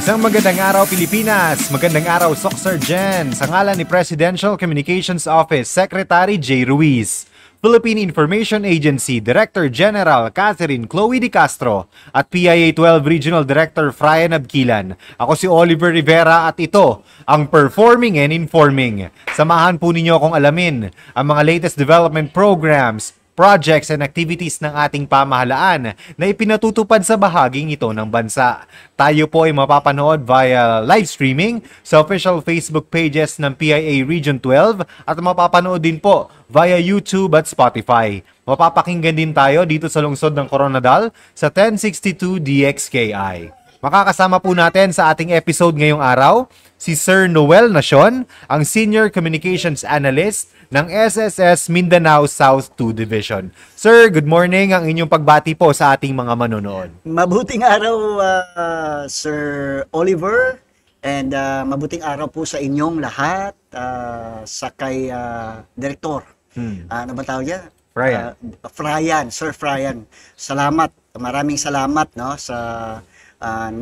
Isang magandang araw Pilipinas, magandang araw Soxargen, sa ngalan ni Presidential Communications Office Secretary J. Ruiz, Philippine Information Agency Director General Catherine Chloe De Castro at PIA-12 Regional Director Fryan Abquilan. Ako si Oliver Rivera at ito ang Performing and Informing. Samahan po ninyo akong alamin ang mga latest development programs, projects and activities ng ating pamahalaan na ipinatutupad sa bahaging ito ng bansa. Tayo po ay mapapanood via live streaming sa official Facebook pages ng PIA Region 12 at mapapanood din po via YouTube at Spotify. Mapapakinggan din tayo dito sa lungsod ng Coronadal sa 1062 DXKI. Makakasama po natin sa ating episode ngayong araw si Sir Noel Nacion, ang Senior Communications Analyst ng SSS Mindanao South 2 Division. Sir, good morning. Ang inyong pagbati po sa ating mga manonood. Mabuting araw, Sir Oliver, and mabuting araw po sa inyong lahat, sa kay Direktor. Ano ba tawag niya? Fryan. Fryan, Sir Fryan. Salamat, maraming salamat no, sa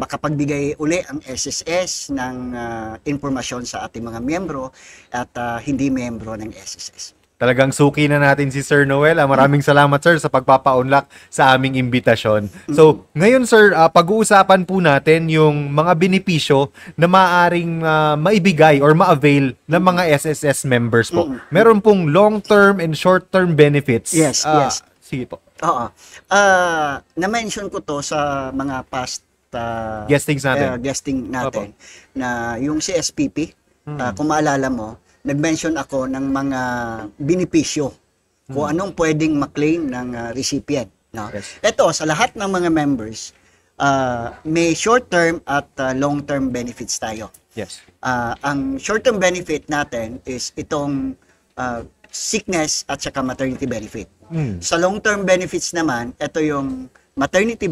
makapagbigay uli ang SSS ng impormasyon sa ating mga miyembro at hindi miyembro ng SSS. Talagang suki na natin si Sir Noel. Maraming salamat sir sa pagpapaunlak sa aming imbitasyon. So, ngayon sir, pag-uusapan po natin yung mga benepisyo na maaaring maibigay or ma-avail ng mga SSS members po. Meron pong long-term and short-term benefits. Yes, yes. Sige po. Oo. Na-mention ko to sa mga past guesting natin na yung CSPP, kung maalala mo, nag-mention ako ng mga benepisyo kung anong pwedeng maklaim ng recipient. No? Yes. Ito, sa lahat ng mga members, may short-term at long-term benefits tayo. Yes. Ang short-term benefit natin is itong sickness at saka maternity benefit. Sa long-term benefits naman, ito yung maternity,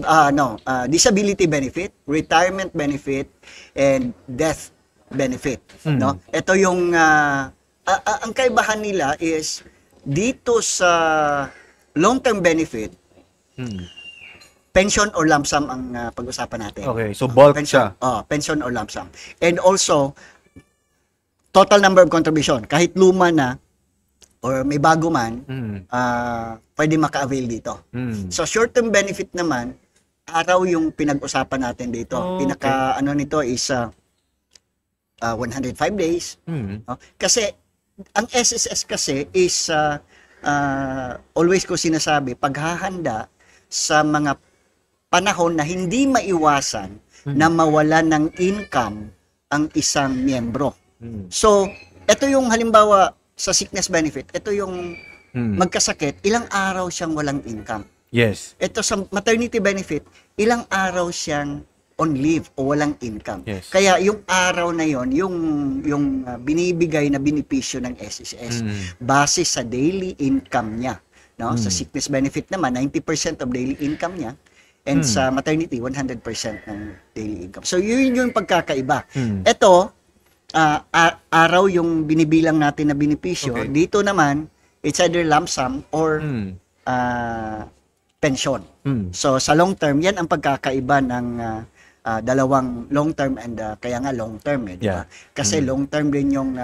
disability benefit, retirement benefit, and death benefit. No? Ito yung, ang kaibahan nila is, dito sa long-term benefit, pension or lump sum ang pag-usapan natin. Okay, so bulk pension, siya. Pension or lump sum. And also, total number of contribution. Kahit luma na, or may bago man, pwede maka-avail dito. So, short-term benefit naman, araw yung pinag-usapan natin dito. Ano nito is 105 days. Kasi, ang SSS kasi is, always ko sinasabi, paghahanda sa mga panahon na hindi maiwasan na mawala ng income ang isang miyembro. So, ito yung halimbawa, sa sickness benefit, ito yung magkasakit, ilang araw siyang walang income. Yes. Ito sa maternity benefit, ilang araw siyang on leave o walang income. Yes. Kaya yung araw na yon, yung binibigay na benepisyo ng SSS base sa daily income niya. No? Sa sickness benefit naman, 90% of daily income niya. And sa maternity, 100% ng daily income. So yun yung pagkakaiba. Ito, araw yung binibilang natin na benepisyo. Okay. Dito naman, it's either lump sum or pension. So, sa long term, yan ang pagkakaiba ng dalawang long term and kaya nga long term. Diba? Kasi long term din yung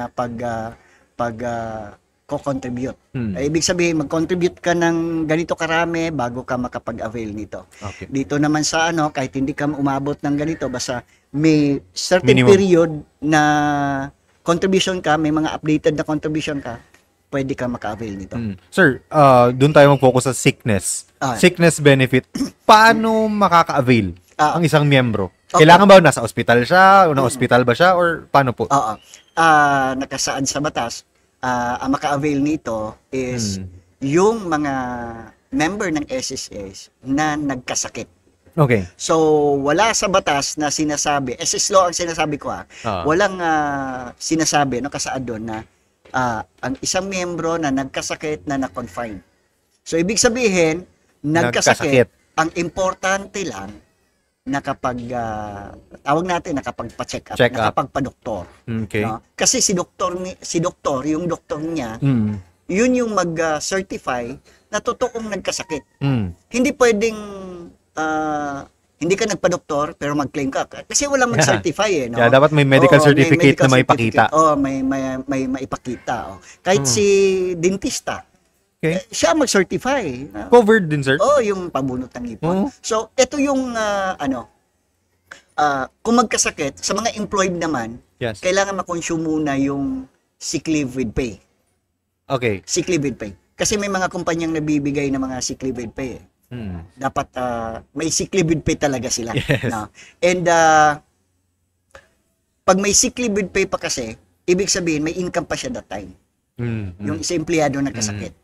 co-contribute. Ibig sabihin, mag-contribute ka ng ganito karami bago ka makapag-avail nito. Okay. Dito naman sa kahit hindi ka umabot ng ganito, basta may certain Minimum period na contribution ka, may mga updated na contribution ka, pwede ka maka-avail nito. Sir, doon tayo mag-focus sa sickness. Sickness benefit. Paano makaka-avail ang isang miyembro? Kailangan ba nasa ospital siya? O na-hospital ba siya? Or paano po? Nakasaad sa batas, ang maka-avail nito is yung mga member ng SSS na nagkasakit. Okay. So, wala sa batas na sinasabi, SS law ang sinasabi ko walang sinasabi, kasaad doon na ang isang miyembro na nagkasakit na na-confine. So, ibig sabihin, nagkasakit. Ang importante lang, tawag natin, nakapagpa-check up, nakapagpa-doktor. Okay. No? Kasi si doktor, yung doktor niya, yun yung mag-certify na totoong nagkasakit. Hindi pwedeng hindi ka nagpa-doktor pero mag-claim ka. Kasi walang mag-certify no? Yeah, dapat may medical certificate na maipakita. May maipakita. Kahit si dentista, siya mag-certify. Covered din, sir? Yung pabunot ng ipon. So, ito yung, kung magkasakit, sa mga employed naman, kailangan makonsume muna yung sick leave with pay. Okay. Sick leave with pay. Kasi may mga kumpanyang nabibigay ng mga sick leave with pay. Dapat may sick leave with pay talaga sila. Yes. No? And pag may sick leave with pay pa kasi, ibig sabihin may income pa siya that time. Yung isa empleyado nagkasakit.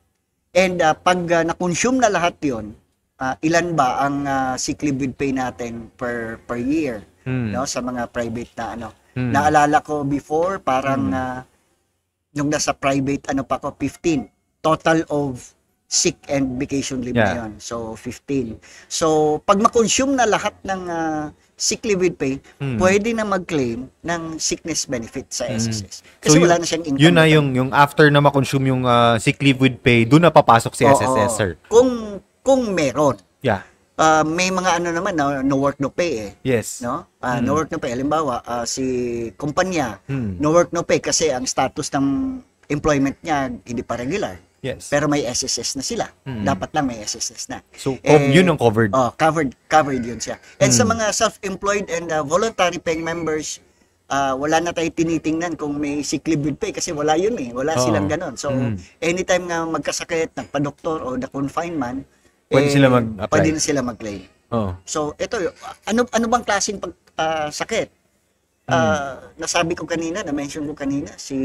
And pag na-consume na lahat yon, ilan ba ang sick leave with pay natin per year no, sa mga private na ano. Naalala ko before, parang nung nasa private ano pa ko, 15. Total of sick and vacation leave na yun. So, 15. So, pag ma-consume na lahat ng sick leave with pay, pwede na mag-claim ng sickness benefit sa SSS. Kasi so, wala na siyang income. Yun na yung after na ma-consume yung sick leave with pay, doon na papasok si SSS, sir. Kung meron. Yeah. May mga ano naman, no work no pay Yes. No? No work no pay. Halimbawa, si kumpanya, no work no pay kasi ang status ng employment niya hindi pa regular. Yes. Pero may SSS na sila. Dapat lang may SSS na. So, yun ang covered. Covered yun siya. And sa mga self-employed and voluntary paying members, wala na tayo tinitingnan kung may sick leave with pay kasi wala yun Wala silang ganon. So, anytime nga magkasakit, nagpa-doktor o na-confinement, pwede sila mag-apply. Pwede na sila mag-claim. So, ito, ano bang klaseng sakit? Nasabi ko kanina, na-mention ko kanina, si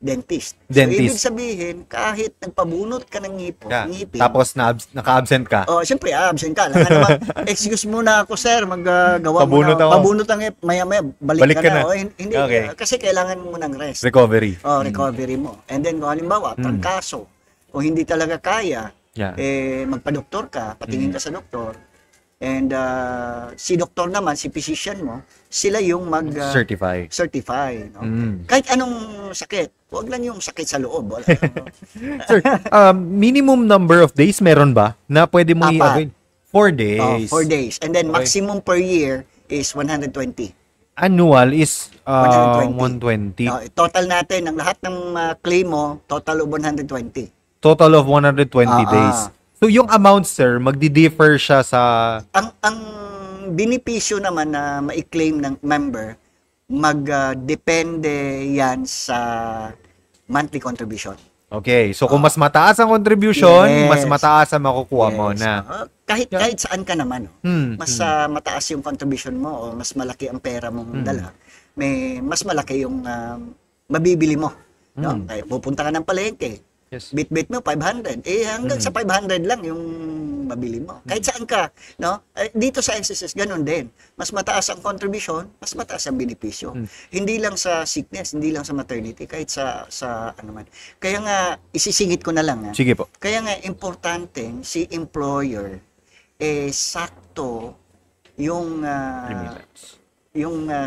dentist. So, ibig sabihin, kahit nagpabunot ka ng ngipin. Tapos naka-absent ka. Siyempre, absent ka. Lang naman, excuse muna ako, sir, maggawa mo na. Pabunot ang ngipin. Maya-maya, balik ka na. Hindi, kasi kailangan mo ng rest. Recovery. Recovery mo. And then, kung halimbawa, trangkaso, kung hindi talaga kaya, magpa-doktor ka, patingin ka sa doktor, and si doktor naman, si physician mo, sila yung certify. No? Kahit anong sakit, huwag lang yung sakit sa loob. Wala. Sir, minimum number of days meron ba na pwede mo i-avail? 4 days. 4 days. And then maximum per year is 120. Annual is 120. Total natin, ang lahat ng claim mo, total of 120. Total of 120 days. So, yung amount, sir, magdi-differ siya sa... Ang benepisyo naman na ma-claim ng member, mag-depende yan sa monthly contribution. Okay. So, kung mas mataas ang contribution, mas mataas ang makukuha mo na. Kahit saan ka naman. Mas mataas yung contribution mo o mas malaki ang pera mong dala, mas malaki yung mabibili mo. No? Kaya pupunta ka ng palengke. Bit mo 500. Hanggang sa 500 lang yung mabili mo. Kahit saan ka, no? Dito sa SSS ganun din. Mas mataas ang contribution, mas mataas ang benepisyo. Hindi lang sa sickness, hindi lang sa maternity, kahit sa ano man. Kaya nga isisingit ko na lang. Sige po. Kaya nga importante si employer sakto yung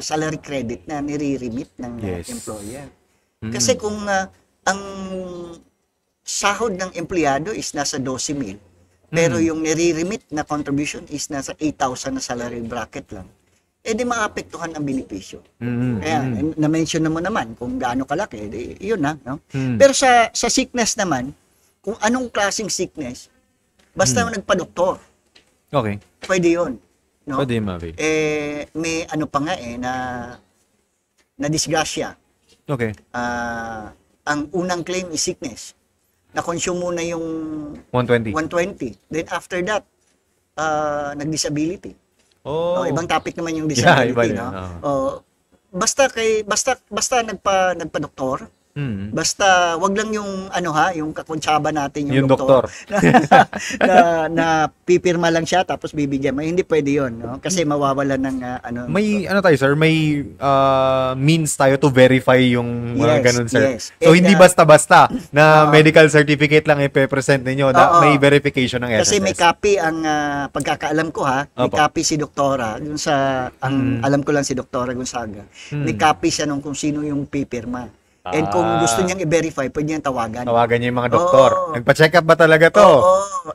salary credit na nire-remit ng employer. Kasi kung ang sahod ng empleyado is nasa 12,000, pero yung nire-remit na contribution is nasa 8,000 na salary bracket lang, di maapektuhan ang benepisyo. Kaya, na-mention mo naman kung gaano kalaki, yun na. No? Pero sa sickness naman, kung anong klaseng sickness, basta nagpa-doktor, pwede yun. No? Pwede mabi. May ano pa nga na disgrasya. Ang unang claim is sickness. Na-consume muna yung 120. Then after that, nag-disability. Ibang topic naman yung disability. Basta nagpa-doktor, basta wag lang yung yung kakontsaba natin yung doktor. na pipirma lang siya tapos bibigyan. Hindi pwede 'yon, no? Kasi mawawalan ng May tayo, sir, may means tayo to verify yung mga ganun, sir. So hindi basta-basta na medical certificate lang i-present ninyo, may verification ng SSS. Kasi may copy ang pagkakaalam ko may copy si doktora dun sa alam ko lang si Doktora Gonzaga. May copy siya nung kung sino yung pipirma. And kung gusto niyang i-verify, pwede niyang tawagan. Tawagan niya yung mga doktor. Nagpa-check up ba talaga to?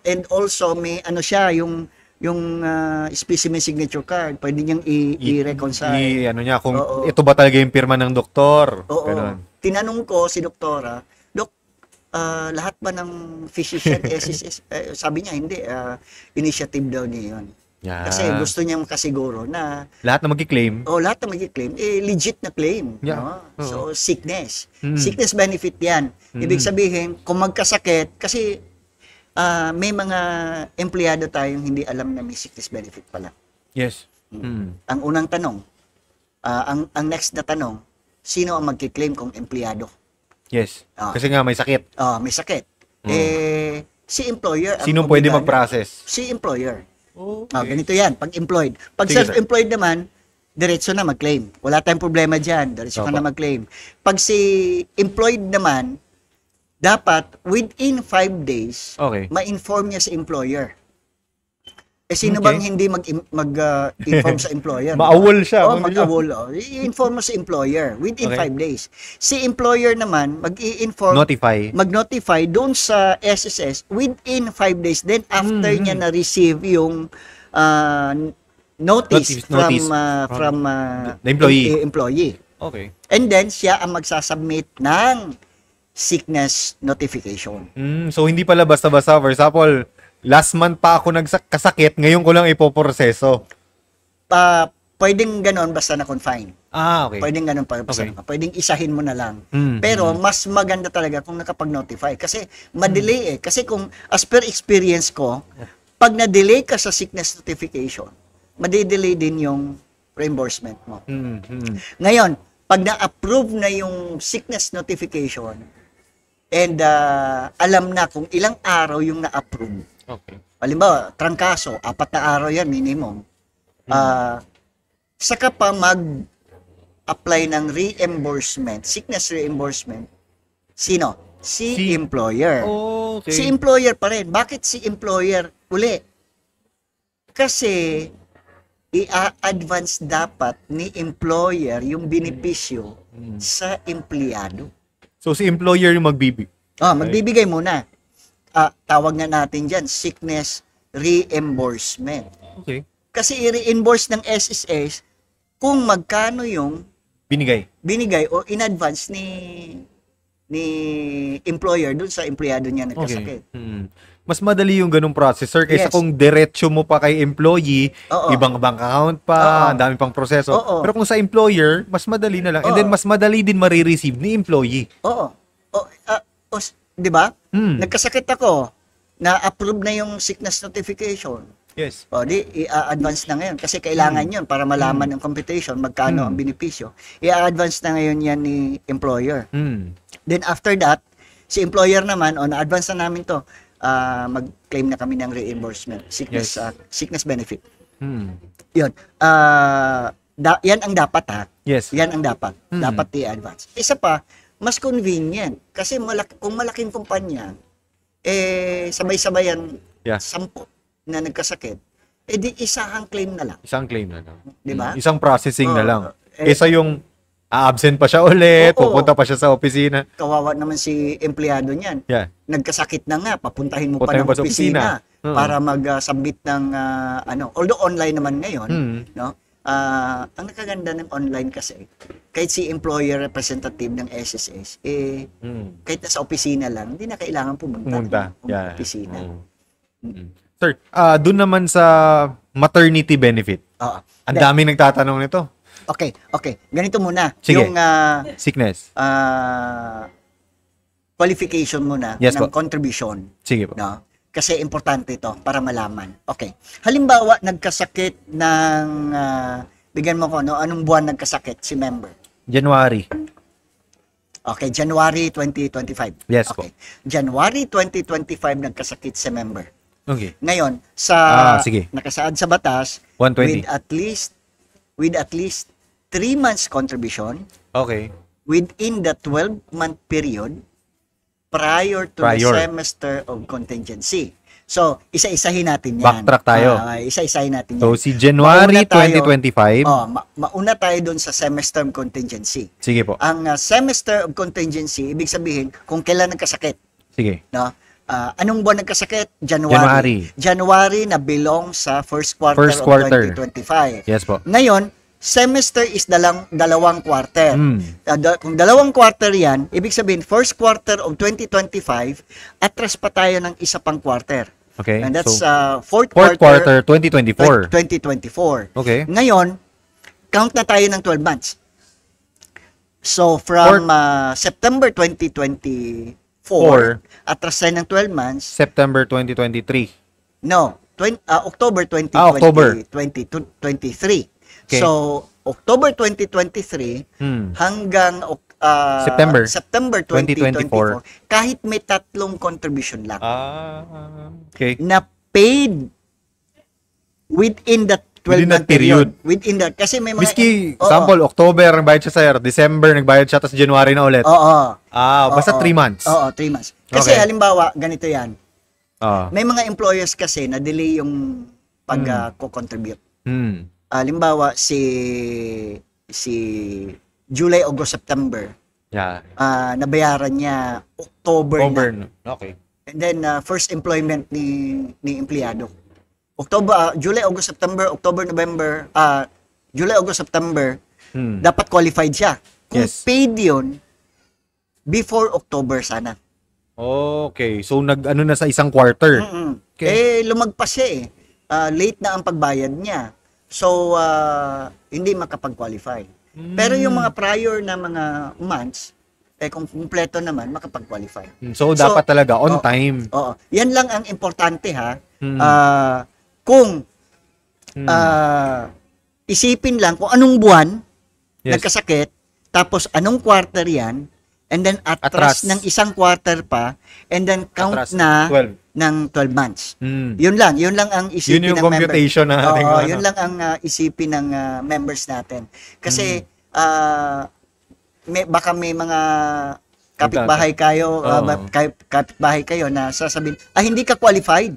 And also, may siya, yung specimen signature card, pwede niyang i-reconcile. Ano niya, kung Oo. ito ba talaga yung pirma ng doktor. Oo. Ganun. Tinanong ko si doktora, Dok, lahat ba ng physician SSS? Sabi niya, hindi. Initiative daw niya yun. Yan. Kasi gusto niyang makasiguro na Lahat na mag-claim. lahat na mag-claim, legit na claim. Yeah. No? Oo. So, sickness. Mm. Sickness benefit yan. Ibig sabihin, kung magkasakit, kasi may mga empleyado tayong hindi alam na may sickness benefit pala. Yes. Ang unang tanong, ang next na tanong, sino ang magki-claim kung empleyado? Yes. Ah. Kasi nga may sakit. May sakit. Si employer. ang Sino pwede obligado. mag-process? Si employer. Okay. Ganito yan, pag employed. Pag Sige, self-employed naman, diretso na mag-claim. Wala tayong problema dyan. Diretso ka Opo. na mag-claim. Pag si employed naman, dapat within 5 days, Okay. ma-inform niya sa employer. Sino Okay. bang hindi mag-inform sa employer? Maawol siya. Mag-awol. I-inform mo sa employer within Okay. 5 days. Si employer naman, mag-i-inform, Notify. mag-notify doon sa SSS within 5 days. Then after niya na-receive yung notice Notice from the employee. employee. Okay. And then siya ang magsasubmit ng sickness notification. So hindi pala basta-basta. For example, last month pa ako nagkasakit, ngayon ko lang ipoproseso. Pwedeng ganon basta na-confine. Okay. Pwedeng ganon pa. Okay. Pwedeng isahin mo na lang. Mm, Pero mas maganda talaga kung nakapag-notify. Kasi madelay Kasi kung as per experience ko, pag na-delay ka sa sickness notification, madidelay din yung reimbursement mo. Ngayon, pag na-approve na yung sickness notification, and alam na kung ilang araw yung na-approve. Okay. Halimbawa, trangkaso, 4 na araw yan minimum. Saka pa mag-apply ng reimbursement, sickness reimbursement. Sino? Si employer. Okay. Si employer pa rin. Bakit si employer uli? Kasi i-advance dapat ni employer yung benepisyo sa empleyado. So si employer yung Magbibigay muna. Tawag na natin dyan, sickness reimbursement. Okay. Kasi i-reimburse ng SSS kung magkano yung binigay o in advance ni employer dun sa empleyado niya nagkasakit. Mas madali yung ganung process, sir, kaysa Yes. kung diretso mo pa kay employee, Oo. ibang bank account pa, Oo. ang dami pang proseso. Oo. Pero kung sa employer, mas madali na lang. And Oo. then mas madali din marireceive ni employee. Oo. Di ba? Nagkasakit ako, na-approve na yung sickness notification. Yes. I-advance na ngayon kasi kailangan yun para malaman ng computation magkano ang benepisyo. I-advance na ngayon yan ni employer. Then after that, si employer naman, na-advance na namin to, mag-claim na kami ng reimbursement, sickness Yes. sickness benefit. Hmm. Yun. Yan ang dapat Yes. Yan ang dapat. Dapat i-advance. Isa pa, mas convenient kasi kung malaking kumpanya, sabay-sabayan Yeah. 10 na nagkasakit, di isang claim na lang. Isang claim na lang. Di ba? Isang processing na Oo. lang. Kaysa yung absent pa siya ulit, Oo. pupunta pa siya sa opisina. Kawawa naman si empleyado niyan. Yeah. Nagkasakit na nga, papuntahin mo pa Puntahin ng pa sa opisina opisina. Oo. para mag-submit ng although online naman ngayon, no? Ang nakaganda ng online kasi, kahit si employer representative ng SSS, kahit nasa opisina lang, hindi na kailangan pumunta. Yeah. Opisina. Sir, dun naman sa maternity benefit. Oo. Ang daming nagtatanong nito. Okay. Ganito muna. Sige. Yung Sickness. qualification muna Yes, ng po. contribution. Sige po. No? Kasi importante ito para malaman. Okay. Halimbawa, nagkasakit ng, bigyan mo ko, anong buwan nagkasakit si member? January. Okay, January 2025. Yes, okay. January 2025 nagkasakit si member. Okay. Ngayon, sa sige. nakasaad sa batas, 120. with at least 3 months contribution Okay. within the 12-month period prior to the semester of contingency. So, isa-isahin natin yan. Backtrack tayo. Isa-isahin natin yan. So, si January Mauna tayo- 2025. Mauna tayo doon sa semester of contingency. Sige po. Ang semester of contingency, ibig sabihin, kung kailan nagkasakit. Sige. No? anong buwan nagkasakit? January. January na belong sa first quarter First of quarter. 2025. Yes po. Ngayon, semester is dalawang quarter. Kung dalawang quarter yan, ibig sabihin, first quarter of 2025, atras pa tayo ng isa pang quarter. Okay. And that's So, fourth fourth quarter, quarter 2024. 2024. Okay. Ngayon, count na tayo ng 12 months. So, from September 2024, atras tayo ng 12 months. September 2023. No, October 2020, October. 2023. Okay. So, October 2023 hanggang September 2024, kahit may 3 contribution lang Okay. na paid within that 12-month period. Within that. Kasi may mga... Miski, sample, October nagbayad siya sir, December nagbayad siya, tapos January na ulit. Basta 3 months. Oo, 3 months. Kasi halimbawa, ganito yan. Ah. May mga employers kasi na delay yung pag-co-contribute. Halimbawa, si July, August, September, Yeah. nabayaran niya October na. Okay. And then, first employment ni empleyado. July, August, September, October, November, July, August, September, dapat qualified siya. Kung paid yun, before October sana. Okay. So, nag-ano na sa isang quarter. Okay. Lumagpas siya eh. Late na ang pagbayad niya. So, hindi makapag-qualify. Pero yung mga prior na mga months, kung kumpleto naman, makapag-qualify. So, dapat talaga on time. Oo. Yan lang ang importante ha. Kung isipin lang kung anong buwan nagkasakit, tapos anong quarter yan, and then atras ng isang quarter pa, and then count na 12. ng 12 months. Yun lang ang isipin yun yung ng computation natin. yun lang ang isipin ng members natin. Kasi baka may mga kapitbahay kayo, kapitbahay kayo na sasabihin, hindi ka qualified.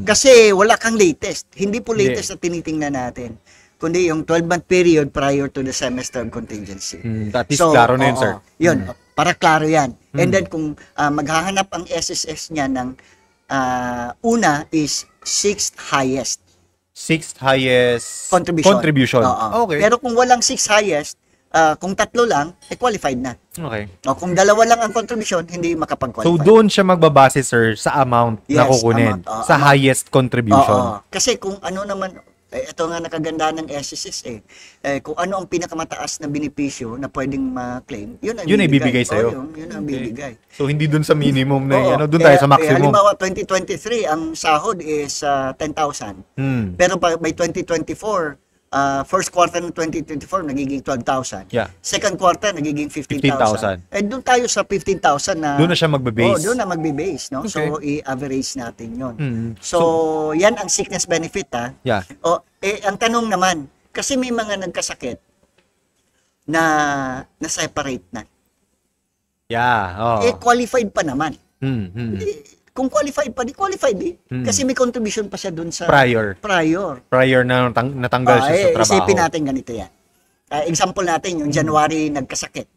Kasi wala kang latest. Hindi po latest na tinitingnan natin, kundi yung 12-month period prior to the semester of contingency. At least klaro na yun, sir. Yun, para klaro yan. And then kung maghahanap ang SSS niya ng una is 6th highest. 6th highest Contribution. Okay. Pero kung walang 6th highest, kung 3 lang, qualified na. Okay. Kung 2 lang ang contribution, hindi makapag-qualify. So, doon siya magbabase, sir, sa amount na kukunin. Sa highest contribution. Kasi kung ano naman, ito nga nakaganda ng SSS kung ano ang pinakamataas na benepisyo na pwedeng ma-claim, yun ang ibibigay sa'yo. Yun ang bibigay. So, hindi doon sa minimum na doon tayo sa maximum. Halimbawa, 2023, ang sahod is 10,000. Pero by 2024, first quarter ng 2024, nagiging 12,000. Yeah. Second quarter, nagiging 15,000. Doon tayo sa 15,000 na... Doon na siya magbe-base. doon na magbe-base, no? Okay. So, i-average natin yon. So, yan ang sickness benefit, ha? Yeah. Ang tanong naman, kasi may mga nagkasakit na separate na. Yeah. Qualified pa naman. Kung qualified pa, di qualified Kasi may contribution pa siya dun sa... Prior na natanggal siya sa trabaho. Isipin natin ganito yan. Example natin, yung January nagkasakit.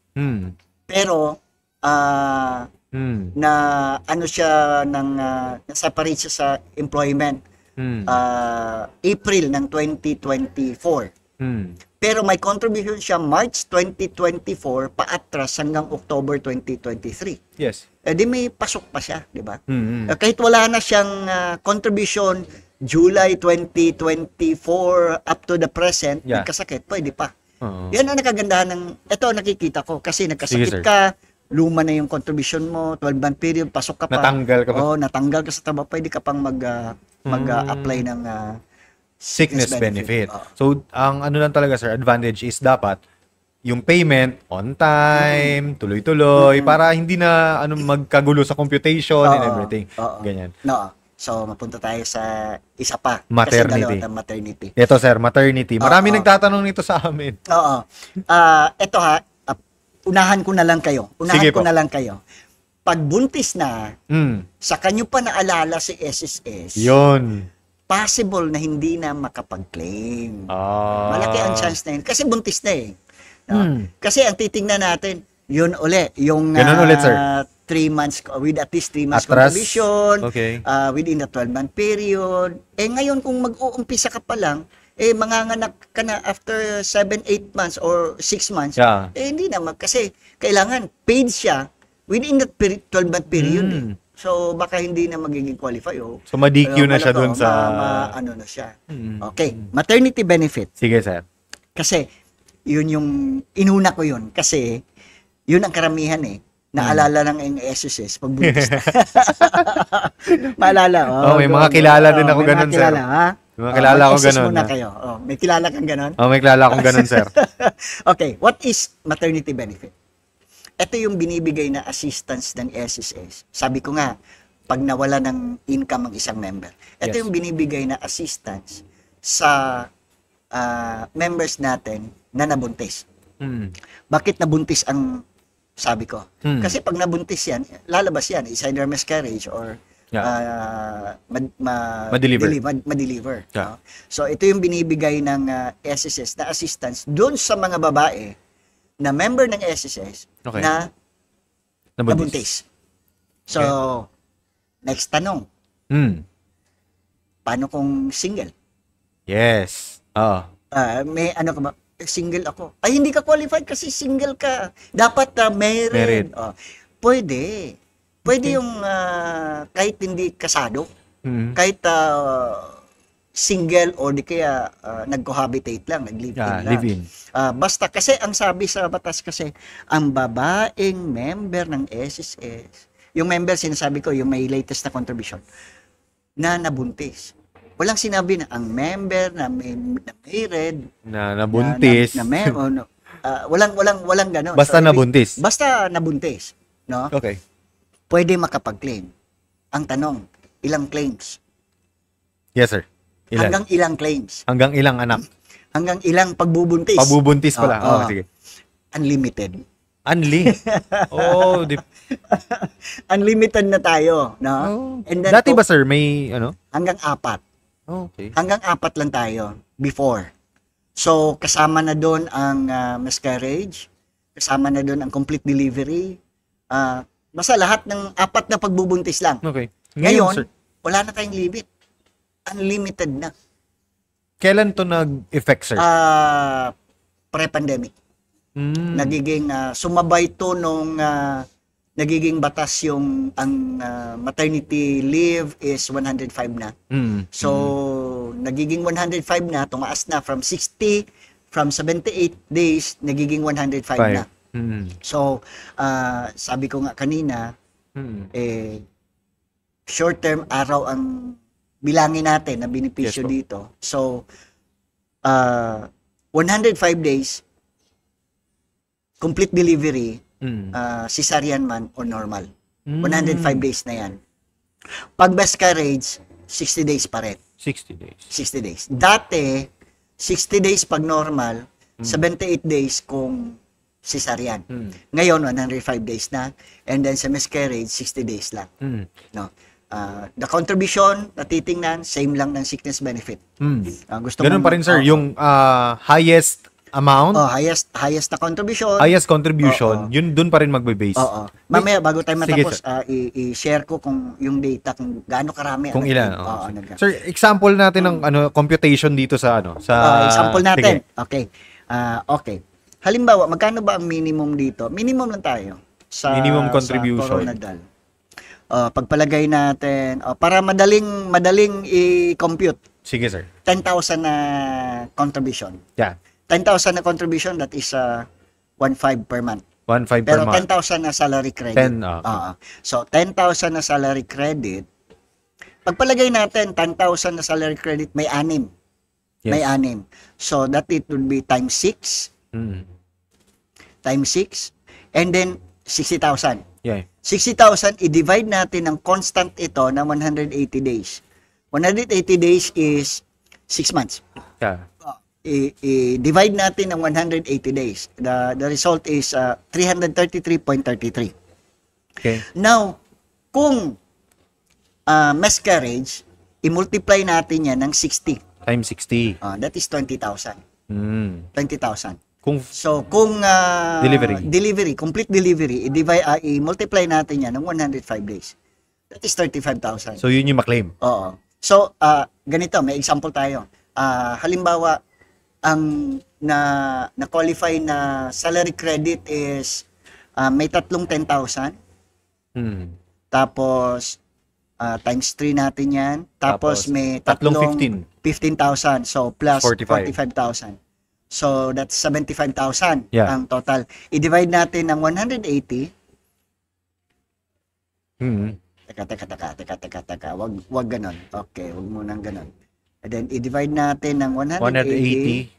Pero, na ano siya na-separate siya sa employment. April ng 2024. Pero may contribution siya March 2024 paatras hanggang October 2023. Yes. Di may pasok pa siya, di ba? Kahit wala na siyang contribution July 2024 up to the present, nagkasakit, pwede pa. Yan ang nakagandahan ng, ito nakikita ko, kasi nagkasakit ka, luma na yung contribution mo, 12-month period, pasok ka pa. Natanggal ka pa. Natanggal ka sa trabaho, pwede ka pang mag-apply ng sickness benefit. So, ang ano lang talaga, sir, advantage is dapat yung payment on time, tuloy-tuloy, para hindi na magkagulo sa computation and everything. Ganyan. So, mapunta tayo sa isa pa. Maternity. Kasi maternity. Ito, sir, maternity. Marami nagtatanong nito sa amin. Ito unahan ko na lang kayo. Sige po. Pag buntis na, sa kanyo pa naalala si SSS, yun. possible na hindi na makapag-claim. Malaki ang chance na yun. Kasi buntis na Kasi ang titingnan natin, yun uli, yung ganun ulit, sir. 3 months, with at least 3 months Atras. contribution, Okay. within the 12-month period. Ngayon, kung mag-uumpisa ka pa lang, manganganak ka na after 7, 8 months or 6 months, Yeah. hindi naman. Kasi kailangan paid siya within that 12-month period. So, baka hindi na magiging qualify. So, ma-DQ na siya dun sa... ano na siya. Okay. Maternity benefit. Sige, sir. Kasi, yun yung, inuna ko yun. Kasi, yun ang karamihan Naalala ng SSS pag buntis na. Maalala. May mga kilala din ako ganun, sir. Ha? May mga kilala ako ganun. Muna kayo. May kilala kang ganun? May kilala akong ganun, sir. Okay, what is maternity benefit? Ito yung binibigay na assistance ng SSS. Sabi ko nga, pag nawala ng income ang isang member. Ito yung binibigay na assistance sa members natin na nabuntis. Bakit nabuntis ang sabi ko? Kasi pag nabuntis yan, lalabas yan. It's either miscarriage or ma-deliver. Yeah. So, ito yung binibigay ng SSS na assistance doon sa mga babae na member ng SSS na nabuntis. So, next tanong. Paano kung single? Yes. May ano ka ba? Single ako. Ay, hindi ka qualified kasi single ka. Dapat married. Pwede. Pwede yung kahit hindi kasado, kahit single or di kaya nag-cohabitate lang, nag-live-in lang. Live-in. Basta kasi ang sabi sa batas kasi, ang babaeng member ng SSS, yung member sinasabi ko, yung may latest na contribution, na nabuntis. Walang sinabi na ang member na married, na nabuntis, walang gano'n. Basta nabuntis. Basta nabuntis, no? Okay. Pwede makapag-claim. Ang tanong, ilang claims? Yes, sir. Ilan? Hanggang ilang claims? Hanggang ilang anak? Hanggang ilang pagbubuntis? Pagbubuntis pala. Sige. Unlimited. Unlimited na tayo, no? And then, dati ba, sir, may ano? Hanggang 4. Okay. Hanggang 4 lang tayo before. So, kasama na doon ang miscarriage, kasama na doon ang complete delivery, basta lahat ng 4 na pagbubuntis lang. Okay. Ngayon, sir, wala na tayong limit. Unlimited na. Kailan to nag-effect, sir? Pre-pandemic. Nagiging, sumabay to nung nagiging batas yung ang maternity leave is 105 na. So, nagiging 105 na, tumaas na from 78 days, nagiging 105 na. So, sabi ko nga kanina, short-term araw ang bilangin natin na benepisyo dito. So, 105 days, complete delivery, cesarean man o normal. 105 days na yan. Pag miscarriage, 60 days pa rin. 60 days. 60 days. Dati, 60 days pag normal, 78 days kung cesarean. Ngayon, 105 days na. And then sa miscarriage, 60 days lang. No? The contribution na titingnan, same lang ng sickness benefit. Gusto Ganun pa rin, sir. Yung highest amount, highest na contribution. highest contribution, yun dun pa rin magbe-base. Mamaya, bago tayo matapos, i-share ko kung yung data, kung gaano karami. Kung ilan. Sir, example natin ng computation dito sa example natin. Sige. Okay. Okay. Halimbawa, magkano ba ang minimum dito? Minimum lang tayo. Minimum contribution. Sa Coronadal. Pagpalagay natin, para madaling i-compute. Sige, sir. 10,000 na contribution. Yeah. 10,000 na contribution, that is 1.5 per month. 1.5 per Pero month. 10,000 na salary credit. So, 10,000 na salary credit. Pagpalagay natin, 10,000 na salary credit, may 6. Yes. May 6. So, that it would be times 6. Times 6. And then, 60,000. Yeah. 60,000, i-divide natin ng constant ito na 180 days. 180 days is 6 months. Yeah. I-divide natin ng 180 days. The result is 333.33. Okay. Now, kung miscarriage, i-multiply natin yan ng 60. Times 60. That is 20,000. 20,000. So, kung Delivery. complete delivery, i-multiply natin yan ng 105 days. That is 35,000. So, yun yung maklaim. Oo. So, ganito, may example tayo. Halimbawa, ang na-qualify na salary credit is may tatlong 10,000. Tapos, times 3 natin yan. Tapos may tatlong 15,000. So, plus 45,000. So, that's 75,000 ang total. I-divide natin ng 180. Teka. Wag ganon. Okay, wag mo nang ganon. And then, i-divide natin ng 180.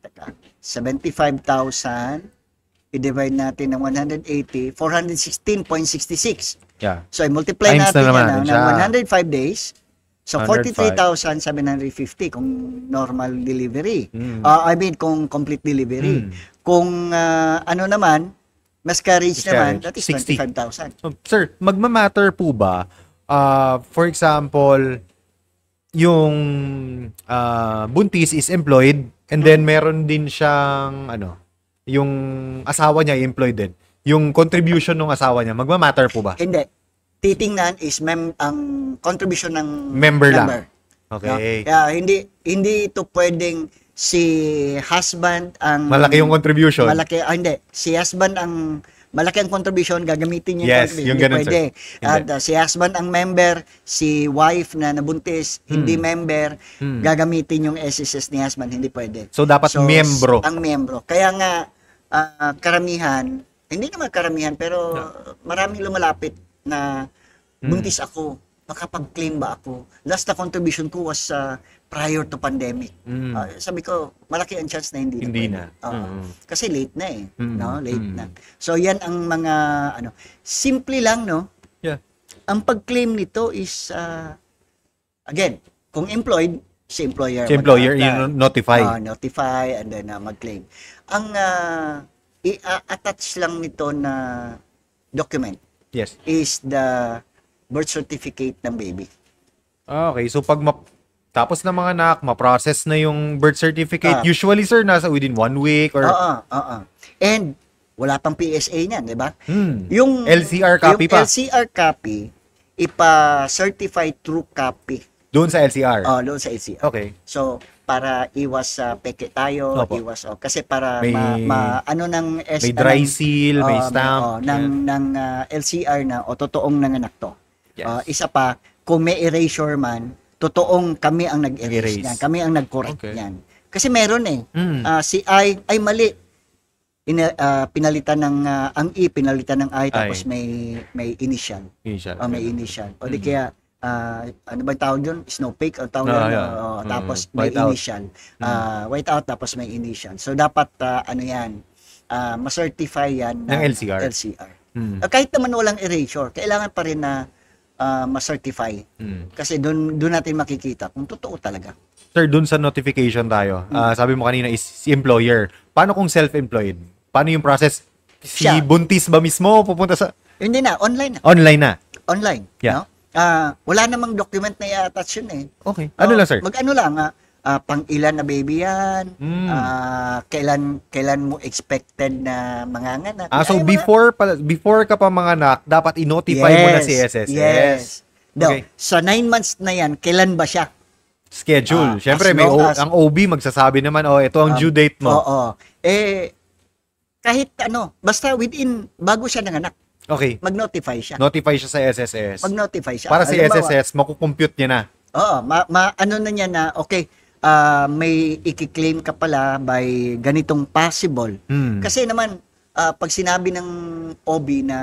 Teka, 75,000. I-divide natin ng 180. 416.66. Yeah. So, i-multiply Times natin na yan ng 105 days. So, 43,750 kung normal delivery. I mean, kung complete delivery. Kung ano naman, miscarriage naman, that is 25,000. So, sir, magmamatter po ba, for example, yung buntis is employed and then meron din siyang, yung asawa niya employed din. Yung contribution ng asawa niya, magmamatter po ba? Hindi. Titingnan is ang contribution ng member lang. Okay. No? Kaya hindi ito pwedeng si husband ang malaki yung contribution. Hindi. Si husband ang malaki ang contribution, gagamitin niya yung ganun, pwede. At si husband ang member, si wife na nabuntis, hindi member, gagamitin yung SSS ni husband, hindi pwede. So dapat miyembro. Ang miyembro. Kaya nga karamihan, hindi naman karamihan pero maraming lumalapit na buntis ako, makapag-claim ba ako? Last na contribution ko was prior to pandemic. Sabi ko, malaki ang chance na hindi na. Kasi late na no? Late na. So yan ang mga simple lang, no? Yeah. Ang pag-claim nito is again, kung employed, si employer. Si employer, yung notify. Notify and then mag-claim. Ang i-attach lang nito na document is the birth certificate ng baby. Okay, so pag tapos na mga anak, ma-process na yung birth certificate. Usually, sir, nasa within 1 week or... And wala pang PSA niyan, di ba? Yung LCR copy pa. Yung LCR copy, ipa-certify true copy. Doon sa LCR? Doon sa LCR. Okay. So, para iwas peke tayo, kasi para may may dry seal, may stamp ng LCR na totoong nanganak to. Yes. Isa pa, kung may erasure man, totoong kami ang nag-erase niyan, kami ang nag-correct niyan. Kasi meron si I ay mali. Pinalitan ng ang E, pinalitan ng I, tapos may initial. May initial. O di kaya ano ba tawag yun? Snowflake o tawag yun? Tapos may initial. Whiteout tapos may initial. So dapat ma-certify yan ng LCR. Kahit naman walang erasure, kailangan pa rin na ma-certify. Kasi doon natin makikita kung totoo talaga. Sir, doon sa notification tayo. Sabi mo kanina is si employer. Paano kung self-employed? Paano yung process? Si buntis ba mismo pupunta sa... Hindi na, online na. Online. Yeah. No? Wala namang document na i-attach yun eh. Okay. Ano lang, sir? Mag-ano lang, pang ilan na baby yan, kailan mo expected na manganganak. So before ka pa manganak, dapat i-notify mo na si SSS. Yes. Okay. Sa 9 months na yan, kailan ba siya? Schedule. Siyempre, ang OB magsasabi naman, ito ang due date mo. Kahit basta bago siya nanganak. Okay. Mag-notify siya. Notify siya sa SSS. Mag-notify siya. Para si SSS, makukompute niya na. Ano na niya na, okay, may i-claim ka pala by ganitong possible. Kasi naman, pag sinabi ng OB na,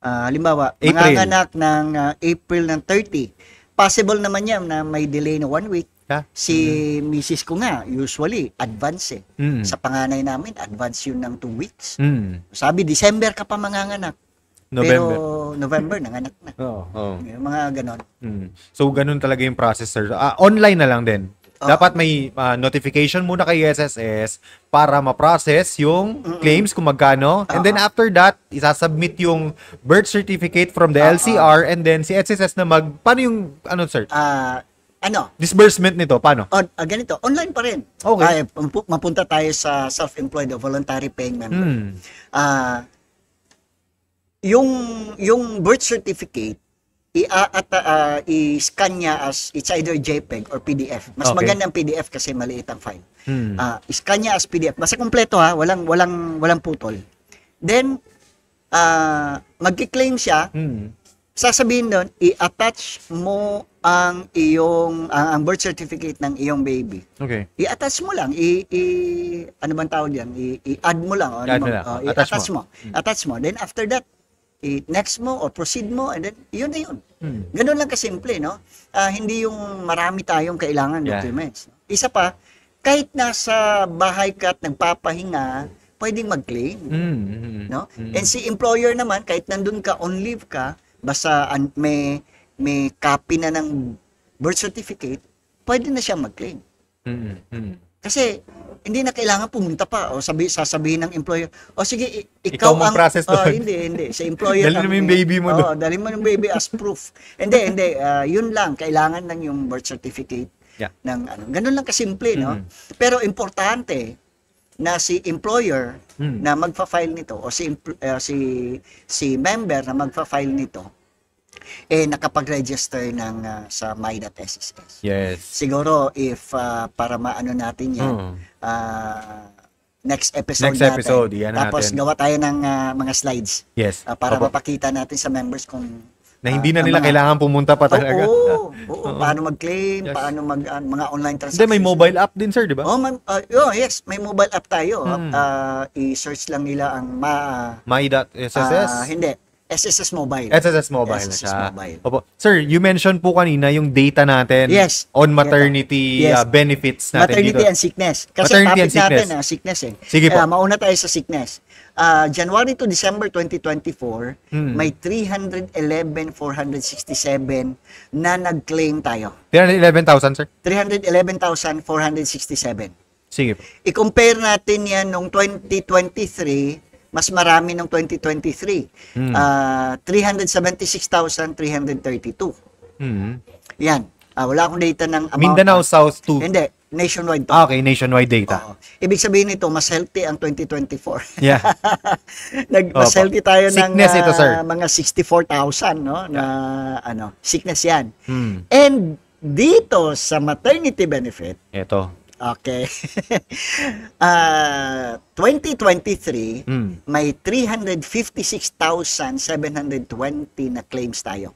halimbawa, manganganak ng April ng 30, possible naman yan na may delay na 1 week. Si Mrs. ko nga, usually, advance Sa panganay namin, advance yun ng 2 weeks. Sabi, December ka pa manganganak. Pero November, nanganak na. Yung mga ganon. So, ganon talaga yung process, sir. Online na lang din. Dapat may notification muna kay SSS para ma-process yung claims kung magkano. And then after that, isasubmit yung birth certificate from the LCR and then si SSS na paano yung, sir? Disbursement nito, paano? Ganito, online pa rin. Okay. Mapunta tayo sa self-employed o voluntary paying member. Yung birth certificate, i-scan niya as it's either JPEG or PDF. Mas magandang PDF kasi maliit ang file. I-scan niya as PDF. Basta kumpleto ha, walang putol. Then magki-claim siya. Sasabihin doon, i-attach mo ang ang birth certificate ng iyong baby. Okay. I-attach mo lang, ano bang tawag diyan? I-add mo lang, i-attach mo. Attach mo. Then after that, next mo or proceed mo, and then yun na yun. Ganun lang kasimple, no? Hindi yung marami tayong kailangan documents. Isa pa, kahit nasa bahay ka at nagpapahinga, pwedeng mag-claim. No? And si employer naman, kahit nandun ka, on leave ka, basta may copy na ng birth certificate, pwede na siya mag-claim. Kasi hindi na kailangan pumunta pa o sasabihin ng employer, sige, ikaw ang process hindi. Sa employer dali mo yung baby mo doon. Dali mo yung baby as proof. Hindi. Yun lang, kailangan lang yung birth certificate ng ganun lang kasimple, no? Pero importante na si employer na magfa-file nito o si member na magfa-file nito nakapag-register sa my.sss. Yes. Siguro if para maano natin yan, next episode natin. Tapos gawa tayo ng mga slides. Yes. Para mapakita natin sa members kung na hindi na nila kailangan pumunta pa talaga. Oo. Paano mag-claim, paano mga online transactions. May mobile app din, sir, di ba? Yes, may mobile app tayo. I-search lang nila ang my.sss? Hindi. SSS Mobile. SSS Mobile na siya. Opo. Sir, you mentioned po kanina yung data natin on maternity benefits natin maternity dito. And sickness. Kasi maternity topic natin, sickness eh. Sige po. Mauna tayo sa sickness. January to December 2024, may 311,467 na nag-claim tayo. 311,000, sir? 311,467. Sige po. I-compare natin yan nung 2023, mas marami ng 2023. 376,332. Yan. Wala akong data ng amount. Mindanao South 2. Hindi. Nationwide to. Okay, nationwide data. Ibig sabihin nito, mas healthy ang 2024. Yeah. Mas healthy tayo sickness ng ito, sir. Mga 64,000, no? Na sickness yan. And dito sa maternity benefit, ito. Okay. 2023, may 356,720 na claims tayo.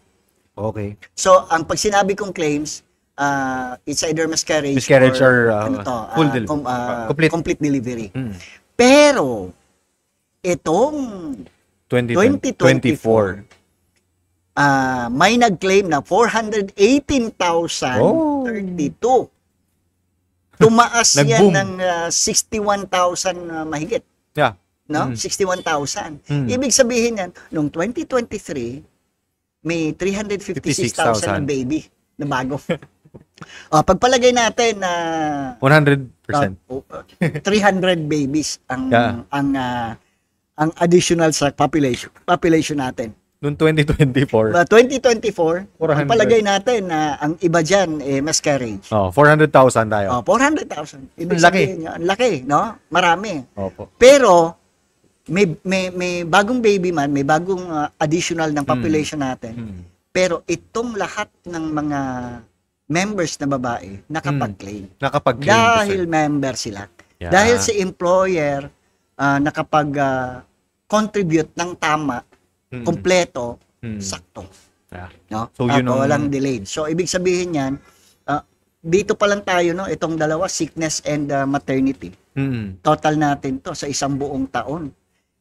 Okay. So, ang pag sinabi kong claims, it's either miscarriage or complete delivery. Pero, itong 2024, may nag-claim na 418,032. Tumaas yan ng 61,000 mahigit. Yeah. No? 61,000. Ibig sabihin yan, noong 2023, may 356,000 na baby na bago. Pagpalagay natin na 100%. 300 babies ang additional sa population natin. Noong 2024. 2024, pagpalagay natin na ang iba dyan, miscarriage. 400,000 tayo. 400,000. Ibig sabihin niya, ang laki, no? Marami. Opo. Pero, may bagong baby man, may bagong additional ng population natin. Pero itong lahat ng mga members na babae, nakapag-claim. Dahil member sila. Yeah. Dahil si employer, nakapag-contribute ng tama, kompleto, sakto. Yeah. No? So, walang delayed. So, ibig sabihin yan, dito pa lang tayo, no? Itong dalawa, sickness and maternity. Total natin to sa isang buong taon.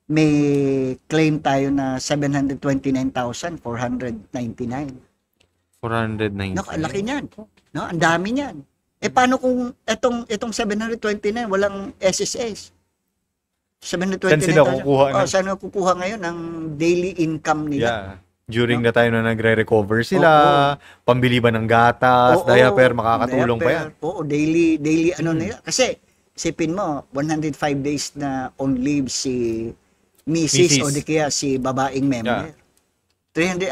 May claim tayo na 729,499. 499. No, laki niyan. No, ang dami niyan. Paano kung itong 729 walang SSS? 729,000. Saan sila kukuha? Saan kukuha ngayon ng daily income nila? Yeah. During the time na nagre-recover sila, pambili ba ng gatas, diaper, makakatulong pa yan. Daily nila. Kasi, sipin mo, 105 days na on leave si Mrs. o di kaya si babaeng member. 105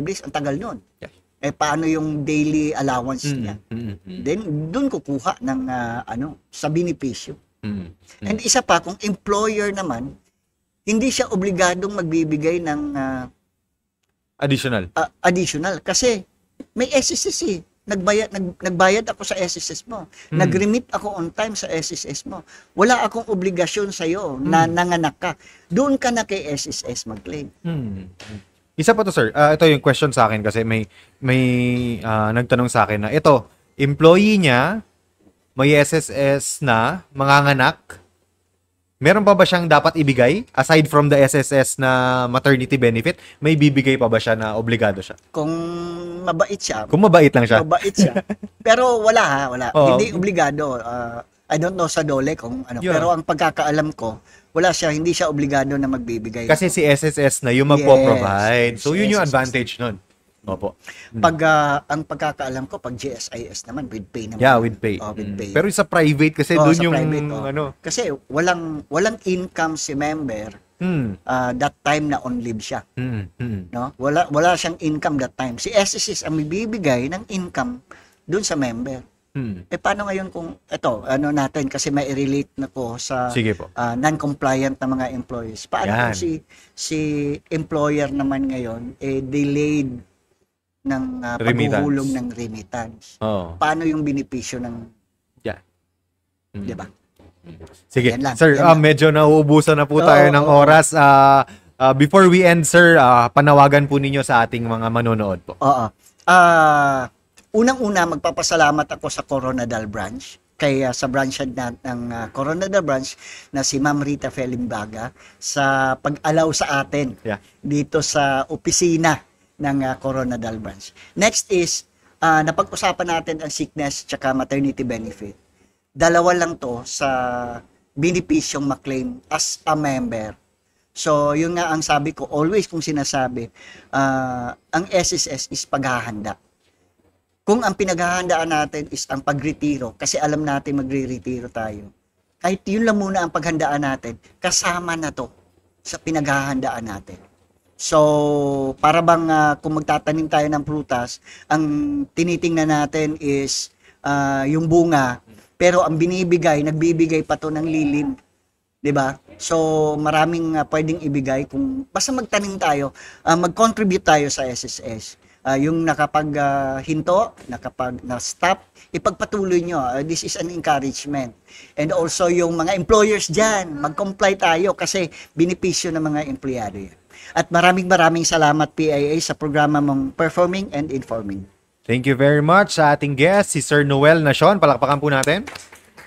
days, ang tagal nun. Yeah. paano yung daily allowance niya? Then, dun kukuha ng, sa benepisyo. And isa pa, kung employer naman, hindi siya obligadong magbibigay ng additional. Kasi, may SSS eh. Nagbayad ako sa SSS mo. Nag-remit ako on time sa SSS mo. Wala akong obligasyon sa iyo na nanganak ka. Doon ka na kay SSS mag-claim. Isa pa to, sir. Ito yung question sa akin kasi may nagtanong sa akin na ito, employee niya, may SSS na, manganganak, meron pa ba siyang dapat ibigay? Aside from the SSS na maternity benefit, may bibigay pa ba siya na obligado siya? Kung mabait siya. Kung mabait lang siya. Mabait siya. Pero wala. Oo. Hindi obligado. I don't know sa DOLE kung ano. Yeah. Pero ang pagkakaalam ko, hindi siya obligado na magbibigay. Kasi si SSS na yung magpo-provide. So, Si yun yung SSS. advantage nun. Opo. Ang pagkakaalam ko, pag GSIS naman, with pay naman. Yeah, with pay. With pay. Pero sa private kasi Oo, doon sa yung private, Kasi walang income si member that time na on leave siya. No? Wala siyang income that time. Si SSS ang bibigay ng income doon sa member. Paano ngayon kung natin kasi may relate na ko sa Sige po. non-compliant na mga employees. Paano Yan. kung si employer naman ngayon delayed ng paghuhulog ng remittance? Oo. Paano yung benepisyo ng, Yeah. 'di ba? Sige. Yan lang, Sir, yan lang. medyo nauubusan na po tayo ng oras. Before we end, sir, panawagan po ninyo sa ating mga manonood po. Oo. Unang-una, magpapasalamat ako sa Coronadal branch. Kaya sa branch head ng Coronadal branch na si Ma'am Rita Felimbaga sa pag-allow sa atin dito sa opisina ng Coronadal branch. Next is, napag-usapan natin ang sickness tsaka maternity benefit. Dalawa lang to sa benepisyong maklaim as a member. So, yun nga ang sabi ko, always kong sinasabi, ang SSS is paghahanda. Kung ang pinaghahandaan natin is ang pagretiro, kasi alam natin magre-retiro tayo, kahit yun lang muna ang paghandaan natin, kasama na to sa pinaghahandaan natin. So, para bang kung magtatanim tayo ng prutas, ang tinitingnan natin is yung bunga, pero ang nagbibigay pa to ng lilim. 'Di ba? So, maraming pwedeng ibigay kung basta magtanim tayo, mag-contribute tayo sa SSS. Yung nakapag-hinto, na-stop, ipagpatuloy nyo. This is an encouragement. And also, yung mga employers dyan, mag-comply tayo kasi benepisyo ng mga empleyado yan. At maraming salamat PIA sa programa mong Performing and Informing. Thank you very much sa ating guest, si Sir Noel Nacion. Palakpakan po natin.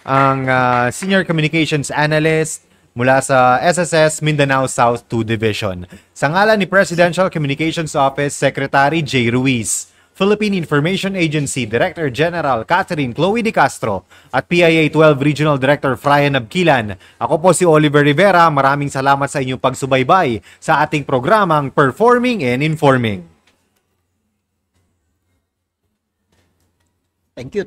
Ang Senior Communications Analyst mula sa SSS Mindanao South 2 Division. Sa ngalan ni Presidential Communications Office Secretary J. Ruiz, Philippine Information Agency Director General Catherine Chloe De Castro at PIA 12 Regional Director Frian Abquilan. Ako po si Oliver Rivera. Maraming salamat sa inyong pagsubaybay sa ating programang Performing and Informing. Thank you.